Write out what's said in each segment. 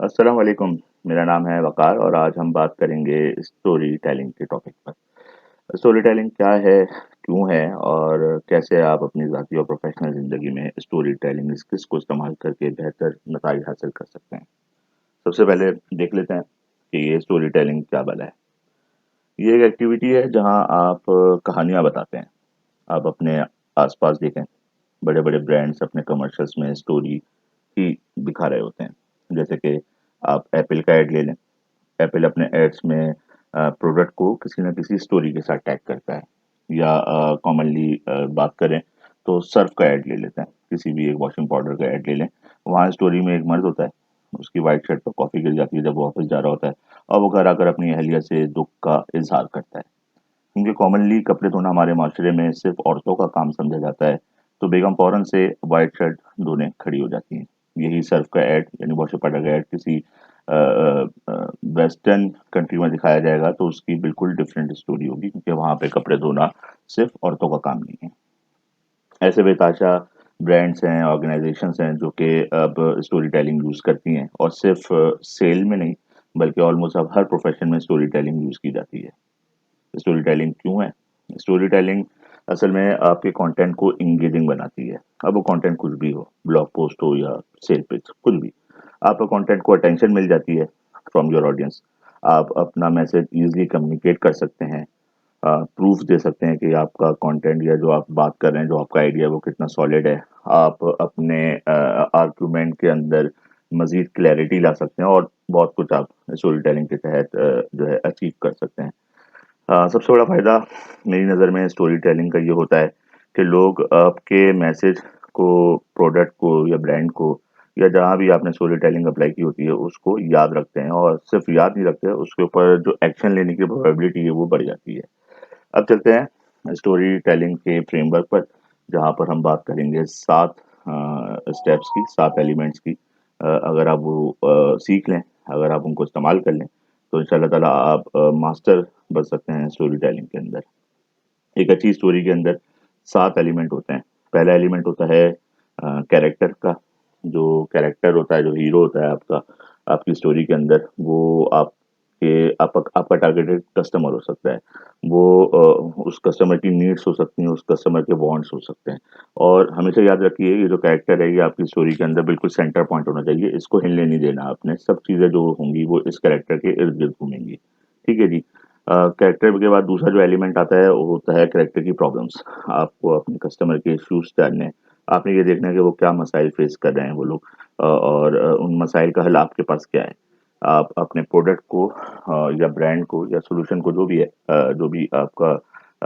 अस्सलाम वालेकुम। मेरा नाम है वक़ार और आज हम बात करेंगे स्टोरी टेलिंग के टॉपिक पर। स्टोरी टेलिंग क्या है, क्यों है और कैसे आप अपनी ज़ाती और प्रोफ़ेशनल ज़िंदगी में स्टोरी टेलिंग स्किल्स को इस्तेमाल करके बेहतर नताइज हासिल कर सकते हैं। सबसे पहले देख लेते हैं कि ये स्टोरी टेलिंग क्या भला है। ये एक एक्टिविटी है जहाँ आप कहानियाँ बताते हैं। आप अपने आस-पास देखें, बड़े-बड़े ब्रांड्स अपने कमर्शियल्स में स्टोरी ही दिखा रहे होते हैं। जैसे कि आप एप्पल का ऐड ले लें। एप्पल अपने एड्स में प्रोडक्ट को किसी न किसी स्टोरी के साथ टैग करता है या कॉमनली बात करें तो सर्फ का ऐड ले लेते हैं, किसी भी एक वॉशिंग पाउडर का ऐड ले लें। वहाँ स्टोरी में एक मर्द होता है, उसकी वाइट शर्ट पर कॉफ़ी गिर जाती है जब वो ऑफिस जा रहा होता है और वो घर आकर अपनी अहलिया से दुख का इजहार करता है। क्योंकि कॉमनली कपड़े धोना हमारे माशरे में सिर्फ औरतों का काम समझा जाता है, तो बेगम फ़ौरन से व्हाइट शर्ट धोने खड़ी हो जाती हैं। यही सर्फ़ का ऐड यानी वॉशर पाउडर का ऐड किसी वेस्टर्न कंट्री में दिखाया जाएगा तो उसकी बिल्कुल डिफरेंट स्टोरी होगी क्योंकि वहाँ पे कपड़े धोना सिर्फ औरतों का काम नहीं है। ऐसे बेताशा ब्रांड्स हैं, ऑर्गेनाइज़ेशंस हैं जो कि अब स्टोरी टेलिंग यूज़ करती हैं और सिर्फ सेल में नहीं बल्कि ऑलमोस्ट अब हर प्रोफ़ेशन में स्टोरी टेलिंग यूज़ की जाती है। स्टोरी टेलिंग क्यों है? स्टोरी टेलिंग असल में आपके कंटेंट को एंगेजिंग बनाती है। अब वो कंटेंट कुछ भी हो, ब्लॉग पोस्ट हो या सेल पिच, कुछ भी। आपका कंटेंट को अटेंशन मिल जाती है फ्रॉम योर ऑडियंस। आप अपना मैसेज ईज़िली कम्युनिकेट कर सकते हैं। प्रूफ दे सकते हैं कि आपका कंटेंट या जो आप बात कर रहे हैं, जो आपका आइडिया है वो कितना सॉलिड है। आप अपने आर्गुमेंट के अंदर मज़ीद क्लैरिटी ला सकते हैं और बहुत कुछ आप स्टोरी टेलिंग के तहत जो है अचीव कर सकते हैं। सबसे बड़ा फ़ायदा मेरी नज़र में स्टोरी टेलिंग का ये होता है कि लोग आपके मैसेज को, प्रोडक्ट को या ब्रांड को या जहाँ भी आपने स्टोरी टेलिंग अप्लाई की होती है, उसको याद रखते हैं और सिर्फ़ याद नहीं रखते हैं, उसके ऊपर जो एक्शन लेने की प्रोबेबिलिटी है, वो बढ़ जाती है। अब चलते हैं स्टोरी टेलिंग के फ्रेमवर्क पर, जहाँ पर हम बात करेंगे 7 स्टेप्स की, 7 एलिमेंट्स की। अगर आप वो सीख लें, अगर आप उनको इस्तेमाल कर लें, तो इंशाअल्लाह ताला आप मास्टर बन सकते हैं स्टोरी टेलिंग के अंदर। एक अच्छी स्टोरी के अंदर 7 एलिमेंट होते हैं। पहला एलिमेंट होता है कैरेक्टर का, जो कैरेक्टर होता है, जो हीरो होता है आपका, आपकी स्टोरी के अंदर, वो आपका टारगेटेड कस्टमर हो सकता है। वो उस कस्टमर की नीड्स हो सकती हैं, उस कस्टमर के वांट्स हो सकते हैं। और हमेशा याद रखिए ये जो कैरेक्टर है ये आपकी स्टोरी के अंदर बिल्कुल सेंटर पॉइंट होना चाहिए, इसको हिलने नहीं देना आपने। सब चीज़ें जो होंगी वो इस कैरेक्टर के इर्द-गिर्द घूमेंगी। ठीक है जी? कैरेक्टर के बाद दूसरा जो एलिमेंट आता है वो होता है कैरेक्टर की प्रॉब्लम्स। आपको अपने कस्टमर के इश्यूज़ जानने हैं। आपने ये देखना है कि वो क्या मसाइल फेस कर रहे हैं वो लोग, और उन मसाइल का हल आपके पास क्या है। आप अपने प्रोडक्ट को या ब्रांड को या सॉल्यूशन को जो भी है, जो भी आपका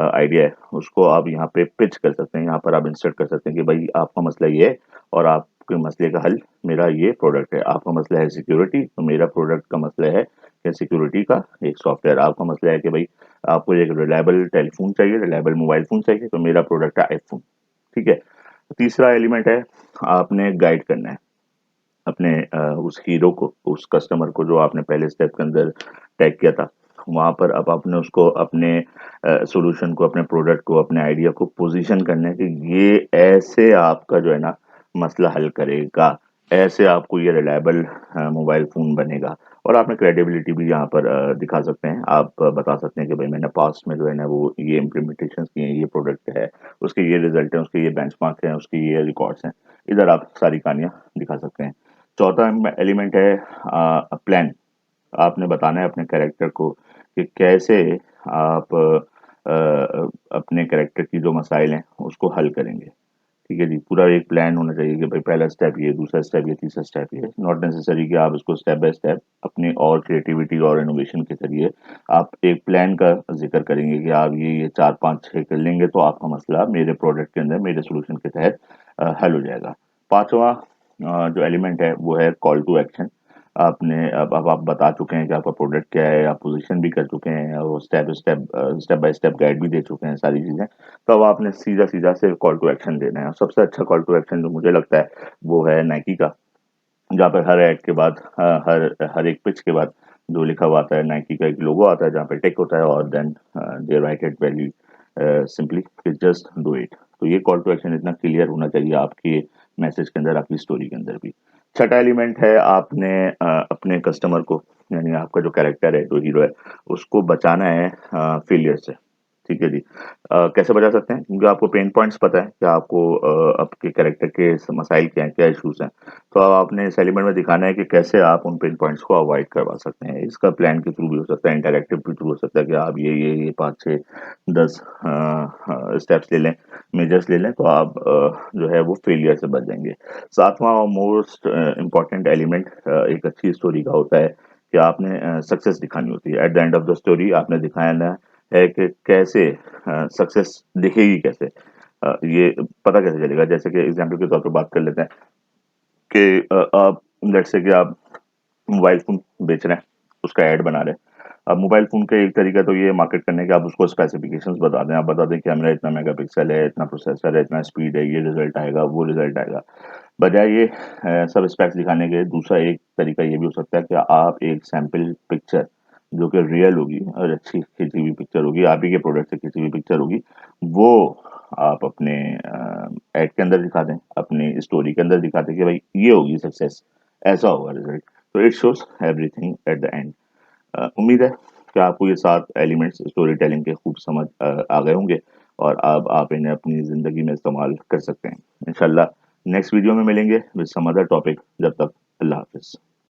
आइडिया है उसको आप यहाँ पे पिच कर सकते हैं। यहाँ पर आप इंसर्ट कर सकते हैं कि भाई आपका मसला ये है और आपके मसले का हल मेरा ये प्रोडक्ट है। आपका मसला है सिक्योरिटी, तो मेरा प्रोडक्ट का मसला है या सिक्योरिटी का एक सॉफ्टवेयर। आपका मसला है कि भाई आपको एक रिलायबल टेलीफ़ोन चाहिए, रिलायबल मोबाइल फ़ोन चाहिए, तो मेरा प्रोडक्ट है आईफ़ोन, ठीक है? तीसरा एलिमेंट है, आपने गाइड करना है अपने उस हीरो को, उस कस्टमर को जो आपने पहले स्टेप के अंदर टैग किया था। वहाँ पर अब आपने उसको अपने सॉल्यूशन को, अपने प्रोडक्ट को, अपने आइडिया को पोज़ीशन करना है कि ये ऐसे आपका जो है ना मसला हल करेगा, ऐसे आपको ये रिलायबल मोबाइल फ़ोन बनेगा। और आपने क्रेडिबिलिटी भी यहाँ पर दिखा सकते हैं। आप बता सकते हैं कि भाई मैंने पास्ट में जो है ना वो ये इम्प्लीमेंटेशंस किए हैं, ये प्रोडक्ट है, उसके ये रिज़ल्ट हैं, उसके ये बेंचमार्क हैं, उसके ये रिकॉर्ड्स हैं। इधर आप सारी कहानियाँ दिखा सकते हैं। चौथा एलिमेंट है प्लान। आपने बताना है अपने कैरेक्टर को कि कैसे आप अपने कैरेक्टर की जो मसाइल हैं उसको हल करेंगे। ठीक है जी? पूरा एक प्लान होना चाहिए कि भाई पहला स्टेप ये, दूसरा स्टेप ये, तीसरा स्टेप ये। नॉट नेसेसरी कि आप इसको स्टेप बाय स्टेप अपनी और क्रिएटिविटी और इनोवेशन के ज़रिए आप एक प्लान का ज़िक्र करेंगे कि आप ये 4, 5, 6 कर लेंगे तो आपका मसला मेरे प्रोडक्ट के अंदर, मेरे सॉल्यूशन के तहत हल हो जाएगा। 5वां जो एलिमेंट है वो है कॉल टू एक्शन। आपने अब आप बता चुके हैं कि आपका प्रोडक्ट क्या है, आप पोज़ीशन भी कर चुके हैं और स्टेप बाय स्टेप गाइड भी दे चुके हैं सारी चीज़ें। तो अब आपने सीधा-सीधा से कॉल टू एक्शन देना है और सबसे अच्छा कॉल टू एक्शन जो मुझे लगता है, वो है नाइकी का। जहाँ पर हर ऐड के बाद हर हर एक पिच के बाद जो लिखा हुआ आता है, नाइकी का एक लोगो आता है जहाँ पे टिक होता है और then they write it very simply कि जस्ट डू इट। तो ये कॉल टू एक्शन इतना क्लियर होना चाहिए आपके मैसेज के अंदर, आपकी स्टोरी के अंदर भी। छठा एलिमेंट है आपने अपने कस्टमर को, यानी आपका जो कैरेक्टर है, जो हीरो है, उसको बचाना है फेलियर से। ठीक है जी। कैसे बचा सकते हैं? क्योंकि आपको पेन पॉइंट्स पता है कि आपको आपके कैरेक्टर के मसाइल क्या हैं, क्या इश्यूज़ हैं। तो अब आपने इस एलिमेंट में दिखाना है कि कैसे आप उन पेन पॉइंट्स को अवॉइड करवा सकते हैं। इसका प्लान के थ्रू भी हो सकता है, इंटरैक्टिव के थ्रू हो सकता है कि आप ये 5, 6, 10 स्टेप्स ले लें, मेजर्स ले लें, तो आप जो है वो फेलियर से बच जाएँगे। सातवां और मोस्ट इम्पोर्टेंट एलिमेंट एक अच्छी स्टोरी का होता है कि आपने सक्सेस दिखानी होती है। At the end of the story आपने दिखाना है कि कैसे सक्सेस दिखेगी कैसे। ये पता कैसे चलेगा? जैसे कि एग्ज़ाम्पल के तौर पे बात कर लेते हैं कि आप लेट्स से कि आप मोबाइल फ़ोन बेच रहे हैं, उसका ऐड बना रहे हैं। अब मोबाइल फ़ोन का एक तरीका तो ये है मार्केट करने का, आप उसको स्पेसिफ़िकेशंस बता दें। आप बता दें कैमरा इतना मेगापिक्सल है, इतना प्रोसेसर है, इतना स्पीड है, ये रिज़ल्ट आएगा, वो रिज़ल्ट आएगा। बजाय ये सब स्पेक्स दिखाने के दूसरा एक तरीका ये भी हो सकता है कि आप एक सैंपल पिक्चर जो कि रियल होगी और अच्छी खींची हुई पिक्चर होगी, आप ही के प्रोडक्ट से खींची हुई पिक्चर होगी, वो आप अपने ऐड के अंदर दिखा दें, अपनी स्टोरी के अंदर दिखा दें कि भाई ये होगी सक्सेस, ऐसा होगा रिज़ल्ट। तो it shows everything at the end. उम्मीद है कि आपको ये 7 एलिमेंट्स स्टोरी टेलिंग के खूब समझ आ गए होंगे और अब आप इन्हें अपनी ज़िंदगी में इस्तेमाल कर सकते हैं। इंशाल्लाह नेक्स्ट वीडियो में मिलेंगे विद सम अदर टॉपिक। जब तक अल्लाह हाफ़िज़।